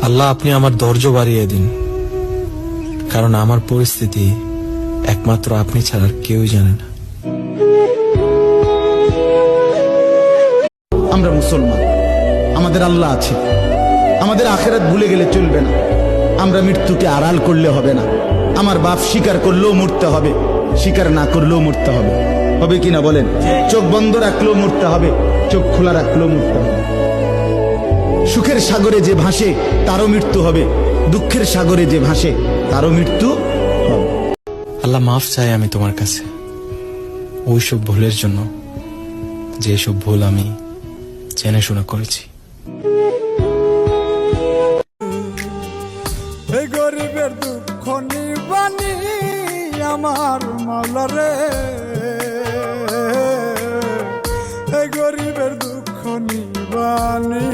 আল্লাহ, আপনি আমার ধৈর্য বাড়িয়ে দিন, কারণ আমার পরিস্থিতি একমাত্র আপনি ছাড়া আর কেউই জানে না। আমরা মুসলমান, আমাদের আল্লাহ আছে, আমাদের আখেরাত ভুলে গেলে চলবে না। আমরা মৃত্যুকে আড়াল করলে হবে না। আমার বাপ স্বীকার করলেও মরতে হবে, স্বীকার না করলেও মরতে হবে। হবে কিনা বলেন? চোখ বন্ধ রাখলেও মরতে হবে, চোখ খোলা রাখলেও মরতে হবে। সুখের সাগরে যে ভাসে তারও মৃত্যু হবে, দুঃখের সাগরে যে ভাসে তারও মৃত্যু হবে। আল্লাহ, মাফ চাই আমি তোমার কাছে ওইসব ভুলের জন্য যেসব ভুল আমি জেনে শুনে করেছি। এই গরিবের দুঃখ নিবানি আমার মাওলা রে, এই গরিবের দুঃখ নিবানি